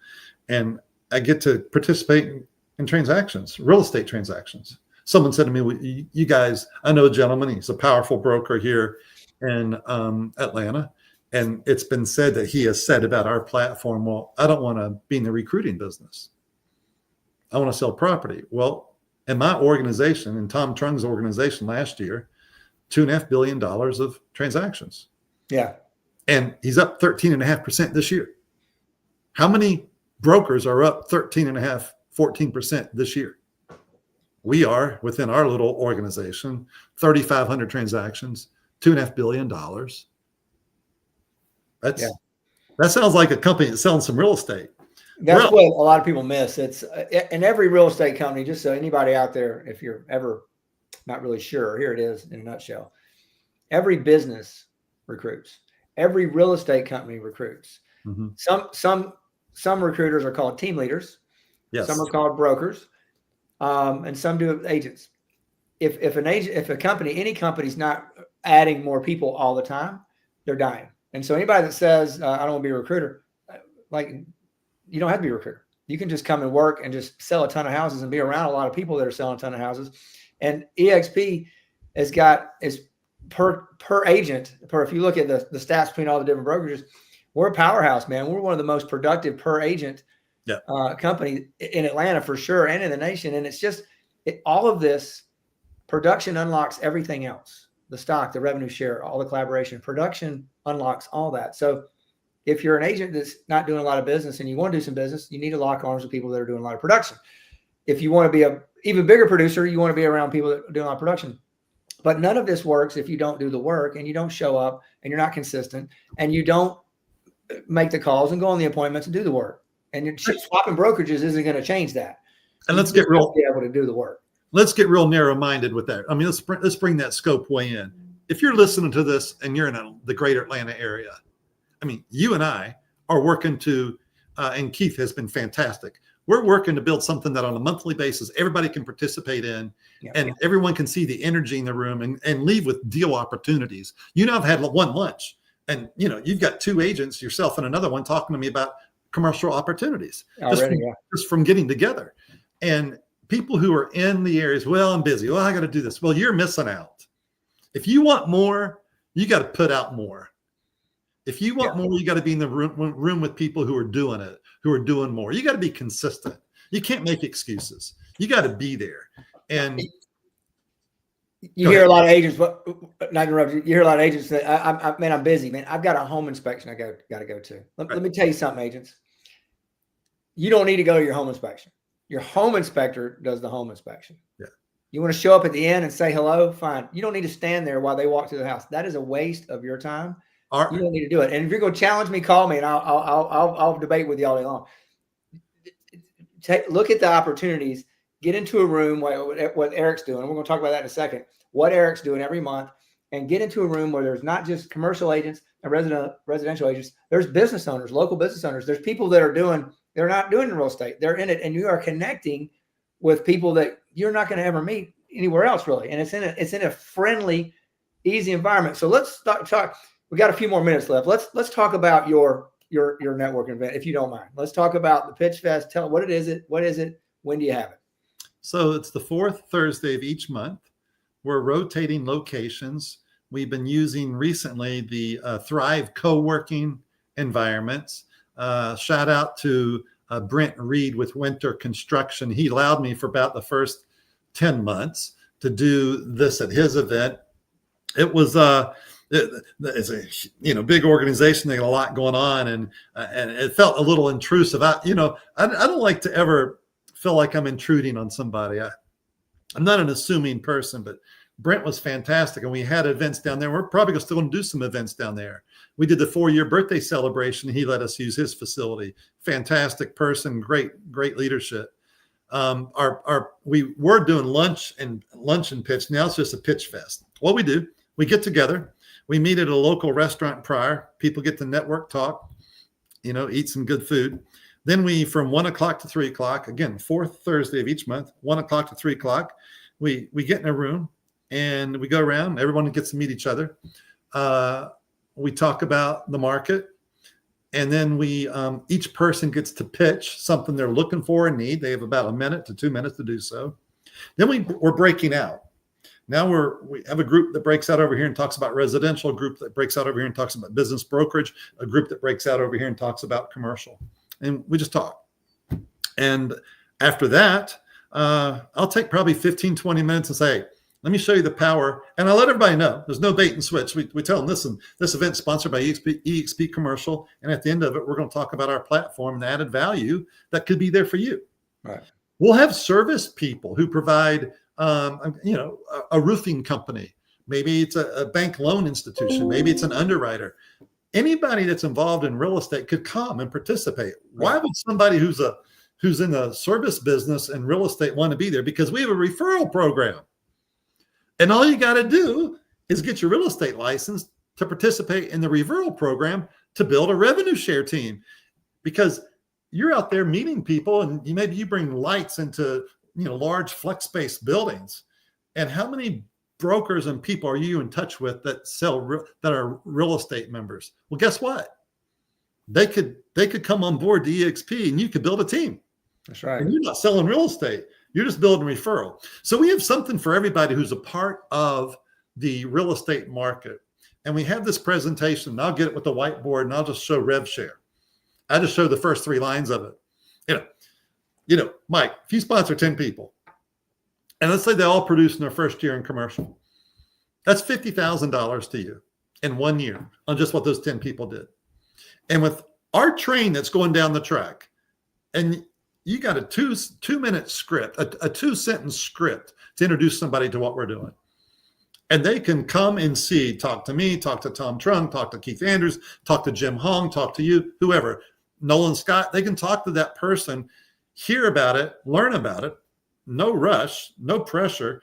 And I get to participate in transactions, real estate transactions. Someone said to me, well, you guys, I know a gentleman, he's a powerful broker here in Atlanta. And it's been said that he has said about our platform, well, I don't want to be in the recruiting business. I want to sell property. Well, in my organization, in Tom Trung's organization last year, $2.5 billion of transactions. Yeah. And he's up 13.5% this year. How many brokers are up 13.5%, 14% this year? We are, within our little organization, 3,500 transactions, $2.5 billion. That sounds like a company that's selling some real estate. That's what a lot of people miss. It's in every real estate company, just so anybody out there, if you're ever not really sure, here it is in a nutshell. Every business recruits. Every real estate company recruits. Mm-hmm. Some recruiters are called team leaders. Yes. Some are called brokers. And some do agents. If any company's not adding more people all the time, they're dying. And so anybody that says, I don't want to be a recruiter, you don't have to be a recruiter. You can just come and work and just sell a ton of houses and be around a lot of people that are selling a ton of houses. And EXP is per agent, if you look at the stats between all the different brokerages, we're a powerhouse, man. We're one of the most productive per agent company in Atlanta for sure, and in the nation. And it's just all of this production unlocks everything else. The stock, the revenue share, all the collaboration, production unlocks all that. So if you're an agent that's not doing a lot of business and you want to do some business, you need to lock arms with people that are doing a lot of production. If you want to be a even bigger producer, you want to be around people that are doing a lot of production. But none of this works if you don't do the work and you don't show up and you're not consistent and you don't make the calls and go on the appointments and do the work. And you're swapping brokerages isn't going to change that. And let's get real. Be able to do the work. Let's get real narrow-minded with that. I mean, let's bring that scope way in. If you're listening to this and you're in the greater Atlanta area, I mean, you and I are working to, and Keith has been fantastic. We're working to build something that on a monthly basis, everybody can participate in, and everyone can see the energy in the room and leave with deal opportunities. I've had one lunch and, you've got two agents, yourself and another one, talking to me about commercial opportunities just from getting together. And people who are in the areas, well, I'm busy. Well, I got to do this. Well, you're missing out. If you want more, you got to put out more. If you want more, you got to be in the room with people who are doing it, who are doing more. You got to be consistent. You can't make excuses. You got to be there. And you hear a lot of agents, but not interrupt you. You hear a lot of agents say, I'm busy, man. I've got a home inspection I got to go to. Let me tell you something, agents. You don't need to go to your home inspection. Your home inspector does the home inspection. Yeah. You want to show up at the end and say hello? Fine. You don't need to stand there while they walk through the house. That is a waste of your time. You don't need to do it. And if you're going to challenge me, call me and I'll debate with you all day long. Look at the opportunities. Get into a room, what Eric's doing. We're going to talk about that in a second. What Eric's doing every month, and get into a room where there's not just commercial agents and residential agents. There's business owners, local business owners. There's people that they're not doing real estate. They're in it, and you are connecting with people that you're not going to ever meet anywhere else, really. And it's in a friendly, easy environment. So let's talk. We got a few more minutes left. Let's talk about your networking event, if you don't mind. Let's talk about the Pitch Fest. Tell what it is. What is it? When do you have it? So it's the fourth Thursday of each month. We're rotating locations. We've been using recently the Thrive co-working environments. Shout out to Brent Reed with Winter Construction. He allowed me for about the first 10 months to do this at his event. It was it's a big organization. They got a lot going on, and it felt a little intrusive. I don't like to ever feel like I'm intruding on somebody. I'm not an assuming person, but Brent was fantastic, and we had events down there. We're probably still going to do some events down there. We did the 4-year birthday celebration. He let us use his facility. Fantastic person, great leadership. We were doing lunch and pitch. Now it's just a pitch fest. What we do, we get together, we meet at a local restaurant prior. People get to network, talk, eat some good food. Then we, from 1 o'clock to 3 o'clock, again, 4th Thursday of each month, 1 o'clock to 3 o'clock, we get in a room and we go around. Everyone gets to meet each other. We talk about the market, and then we each person gets to pitch something they're looking for and need. They have about 1 minute to 2 minutes to do so. Then we're breaking out. Now we have a group that breaks out over here and talks about residential, a group that breaks out over here and talks about business brokerage, a group that breaks out over here and talks about commercial. And we just talk. And after that, I'll take probably 15, 20 minutes and say, let me show you the power. And I let everybody know there's no bait and switch. We tell them, listen, this event's sponsored by EXP Commercial. And at the end of it, we're going to talk about our platform and the added value that could be there for you. Right. We'll have service people who provide, a roofing company. Maybe it's a bank loan institution. Maybe it's an underwriter. Anybody that's involved in real estate could come and participate. Why would somebody who's in the service business and real estate want to be there? Because we have a referral program. And all you got to do is get your real estate license to participate in the referral program to build a revenue share team. Because you're out there meeting people, and maybe you bring lights into large flex space buildings. And how many brokers and people are you in touch with that that are real estate members? Well, guess what? They could come on board to EXP, and you could build a team. That's right. And you're not selling real estate. You're just building referral. So we have something for everybody who's a part of the real estate market. And we have this presentation, and I'll get it with the whiteboard, and I'll just show rev share. I just show the first 3 lines of it. Mike, if you sponsor 10 people, and let's say they all produce in their first year in commercial, that's $50,000 to you in 1 year on just what those 10 people did. And with our train that's going down the track, and you got a 2-minute script, a 2-sentence script to introduce somebody to what we're doing. And they can come and see, talk to me, talk to Tom Trung, talk to Keith Andrews, talk to Jim Hong, talk to you, whoever, Nolan Scott. They can talk to that person, hear about it, learn about it. No rush, no pressure.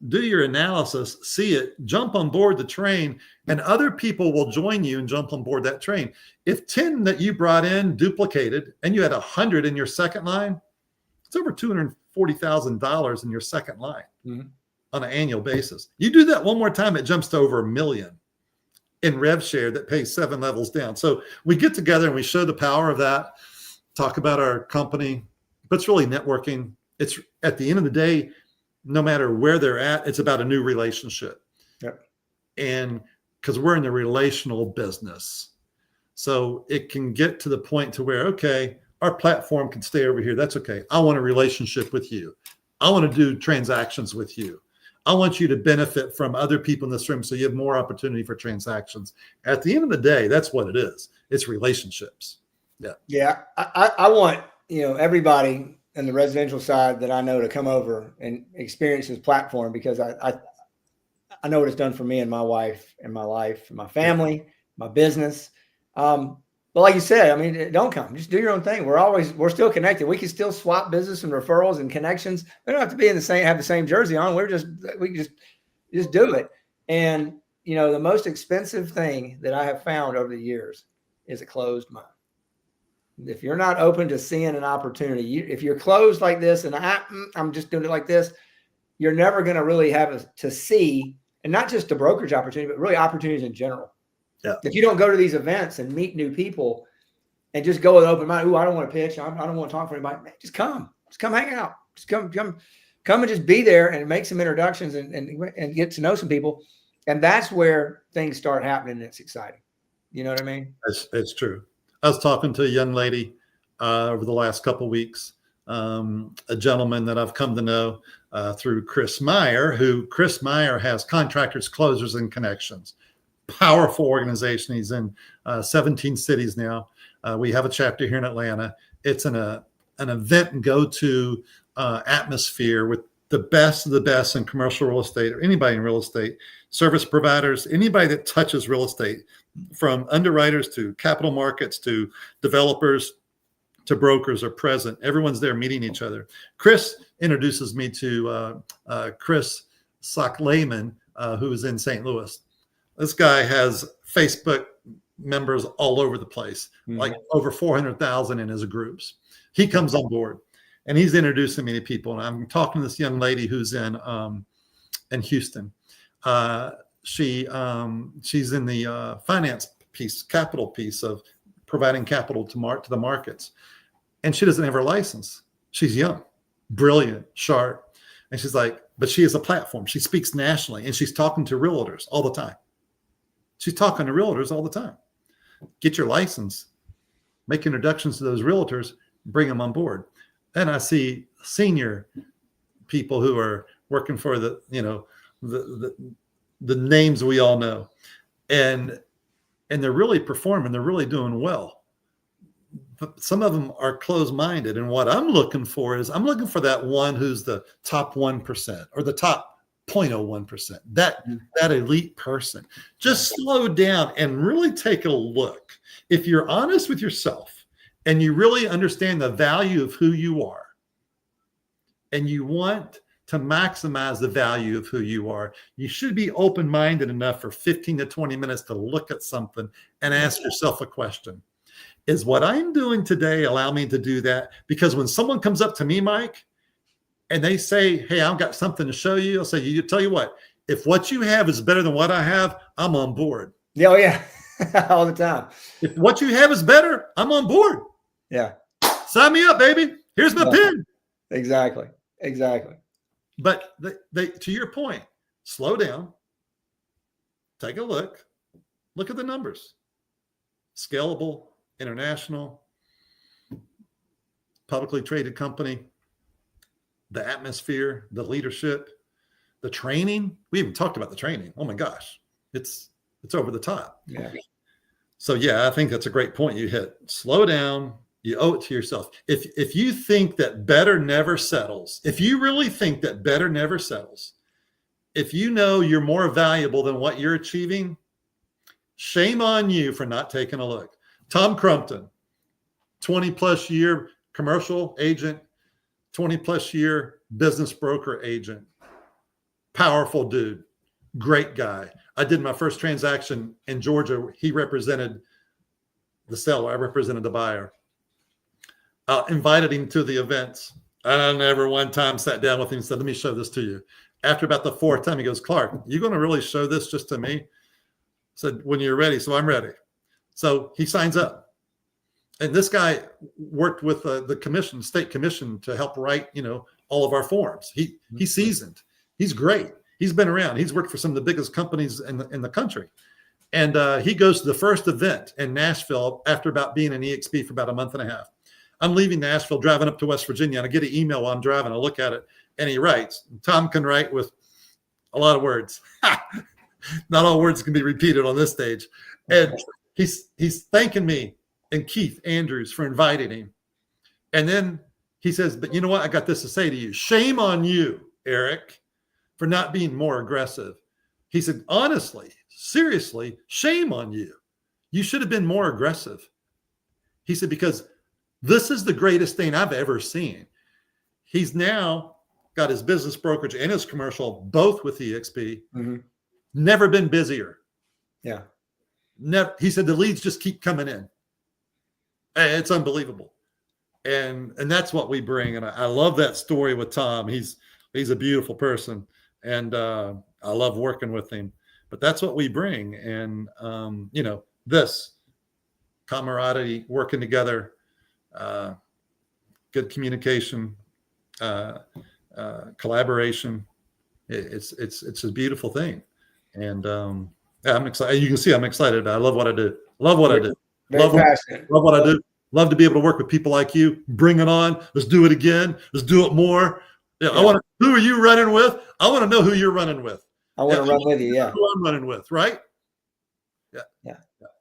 Do your analysis, see it, jump on board the train, and other people will join you and jump on board that train. If 10 that you brought in duplicated and you had 100 in your second line, it's over $240,000 in your second line on an annual basis. You do that one more time, it jumps to over $1 million in rev share that pays 7 levels down. So we get together and we show the power of that, talk about our company, but it's really networking. It's at the end of the day, no matter where they're at, it's about a new relationship. Yep. And because we're in the relational business. So it can get to the point to where, okay, our platform can stay over here. That's okay. I want a relationship with you. I want to do transactions with you. I want you to benefit from other people in this room so you have more opportunity for transactions. At the end of the day, that's what it is. It's relationships. Yeah. Yeah. I want, everybody in the residential side that I know to come over and experience this platform, because I know what it's done for me and my wife and my life and my family, my business. But like you said, don't come, just do your own thing. We're still connected. We can still swap business and referrals and connections. We don't have to be have the same jersey on. We just do it. And, the most expensive thing that I have found over the years is a closed mind. If you're not open to seeing an opportunity, if you're closed like this and I'm just doing it like this, you're never going to really have to see, and not just a brokerage opportunity, but really opportunities in general. Yeah. If you don't go to these events and meet new people and just go with an open mind, I don't want to pitch, I don't want to talk for anybody, man, just come hang out. Just come and just be there and make some introductions and get to know some people. And that's where things start happening, and it's exciting. You know what I mean? It's true. I was talking to a young lady over the last couple of weeks, a gentleman that I've come to know through Chris Meyer, Chris Meyer has Contractors, Closers, and Connections. Powerful organization. He's in 17 cities now. We have a chapter here in Atlanta. It's an event and go-to atmosphere with the best of the best in commercial real estate, or anybody in real estate, service providers, anybody that touches real estate, from underwriters to capital markets to developers to brokers, are present. Everyone's there meeting each other. Chris introduces me to Chris Socklayman, who is in St. Louis. This guy has Facebook members all over the place, like over 400,000 in his groups. He comes on board and he's introducing me to people. And I'm talking to this young lady who's in Houston. She's in the finance piece, capital piece of providing capital to the markets. And she doesn't have her license. She's young, brilliant, sharp. And she's like, but she has a platform. She speaks nationally and she's talking to realtors all the time. She's talking to realtors all the time. Get your license, make introductions to those realtors, bring them on board. Then I see senior people who are working for the names we all know, and they're really performing. They're really doing well. But some of them are closed-minded. And what I'm looking for is that one who's the top 1% or the top 0.01%, that elite person. Just slow down and really take a look. If you're honest with yourself and you really understand the value of who you are, and you want to maximize the value of who you are, you should be open-minded enough for 15 to 20 minutes to look at something and ask yourself a question. Is what I'm doing today allow me to do that? Because when someone comes up to me, Mike, and they say, hey, I've got something to show you, I'll say, you tell you what, if what you have is better than what I have, I'm on board. Yeah, oh, yeah. All the time. If what you have is better, I'm on board. Yeah. Sign me up, baby. Here's my pen. Exactly. But they, to your point, slow down, take a look at the numbers. Scalable, international, publicly traded company, the atmosphere, the leadership, the training. We even talked about the training. Oh my gosh, it's over the top. Yeah. So yeah, I think that's a great point you hit. Slow down. You owe it to yourself. If you think that better never settles, if you really think that better never settles, if you know you're more valuable than what you're achieving, shame on you for not taking a look. Tom Crumpton, 20 plus year commercial agent, 20 plus year business broker agent, powerful dude, great guy. I did my first transaction in Georgia. He represented the seller. I represented the buyer. Invited him to the events. I never one time sat down with him and said, let me show this to you. After about the fourth time, he goes, Clark, you going to really show this just to me? I said, when you're ready. So I'm ready. So he signs up. And this guy worked with the commission, state commission, to help write, all of our forms. He's seasoned. He's great. He's been around. He's worked for some of the biggest companies in the country. And he goes to the first event in Nashville after about being in EXP for about a month and a half. I'm leaving Nashville, driving up to West Virginia, and I get an email while I'm driving. I look at it, and he writes. Tom can write with a lot of words. Not all words can be repeated on this stage. And he's thanking me and Keith Andrews for inviting him. And then he says, but you know what? I got this to say to you. Shame on you, Eric, for not being more aggressive. He said, honestly, seriously, shame on you. You should have been more aggressive. He said, because this is the greatest thing I've ever seen. He's now got his business brokerage and his commercial, both with EXP. Mm-hmm. Never been busier. Yeah. Never. He said the leads just keep coming in. It's unbelievable. And that's what we bring. And I love that story with Tom. He's a beautiful person. And I love working with him. But that's what we bring. And, this camaraderie, working together, good communication, collaboration. It's a beautiful thing. And I'm excited. You can see I'm excited. I love what I do. Love what I do. Love what I do. Love to be able to work with people like you. Bring it on. Let's do it again. Let's do it more. Yeah. Who are you running with? I want to know who you're running with. I want to run with you. Yeah. Who I'm running with, right? Yeah.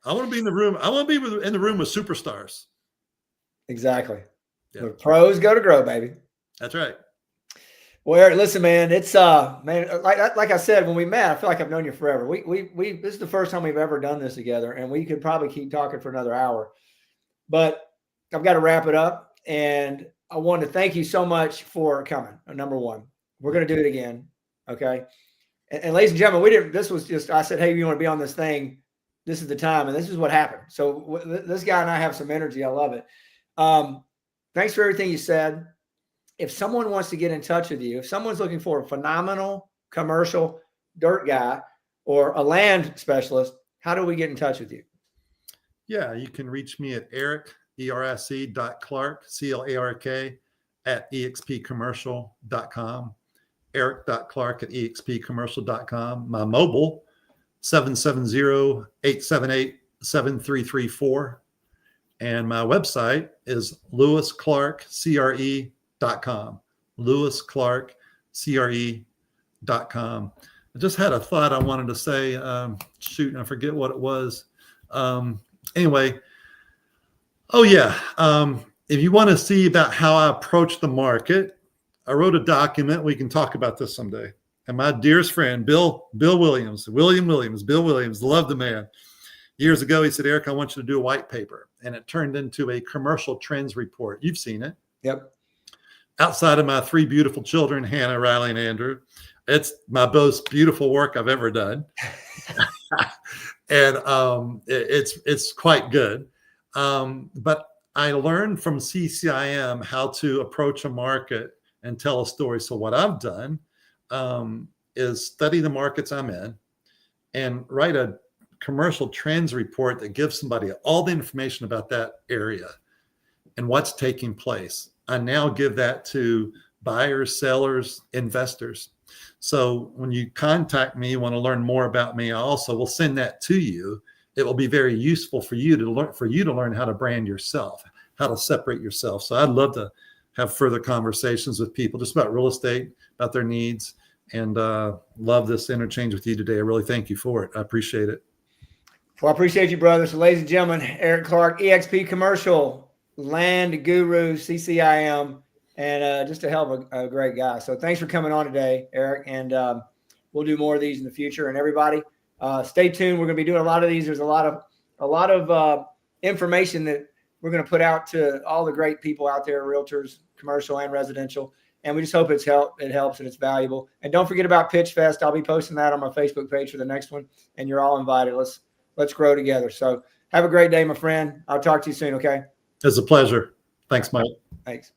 I want to be in the room. I want to be in the room with superstars. Exactly. Yeah. The pros go to grow, baby. That's right. Well, Eric, listen, man, it's man, like I said when we met, I feel like I've known you forever. We this is the first time we've ever done this together, and we could probably keep talking for another hour. But I've got to wrap it up, and I want to thank you so much for coming. Number one, we're going to do it again, okay? And ladies and gentlemen, we didn't. This was just I said, hey, you want to be on this thing? This is the time, and this is what happened. So this guy and I have some energy. I love it. Thanks for everything you said. If someone wants to get in touch with you, if someone's looking for a phenomenal commercial dirt guy or a land specialist, how do we get in touch with you? Yeah, you can reach me at Eric, ERIC.Clark, CLARK, at expcommercial.com. Eric.Clark at expcommercial.com. My mobile, 770-878-7334. And my website is lewisclarkcre.com. lewisclarkcre.com. I just had a thought I wanted to say. Shoot, I forget what it was. Anyway, if you want to see about how I approach the market, I wrote a document. We can talk about this someday. And my dearest friend, Bill Williams, love the man. Years ago, he said, Eric, I want you to do a white paper. And it turned into a commercial trends report. You've seen it. Yep. Outside of my three beautiful children, Hannah, Riley, and Andrew, it's my most beautiful work I've ever done. And it's quite good. But I learned from CCIM how to approach a market and tell a story. So what I've done is study the markets I'm in and write a commercial trends report that gives somebody all the information about that area and what's taking place. I now give that to buyers, sellers, investors. So when you contact me, you want to learn more about me, I also will send that to you. It will be very useful for you to learn how to brand yourself, how to separate yourself. So I'd love to have further conversations with people just about real estate, about their needs, and love this interchange with you today. I really thank you for it. I appreciate it. Well, I appreciate you, brother. So, ladies and gentlemen, Eric Clark, EXP Commercial, Land Guru, CCIM, and just a hell of a great guy. So thanks for coming on today, Eric, and we'll do more of these in the future. And everybody, stay tuned. We're going to be doing a lot of these. There's a lot of information that we're going to put out to all the great people out there, realtors, commercial and residential. And we just hope it helps and it's valuable. And don't forget about Pitch Fest. I'll be posting that on my Facebook page for the next one. And you're all invited. Let's grow together. So have a great day, my friend. I'll talk to you soon. Okay. It's a pleasure. Thanks, Mike. Thanks.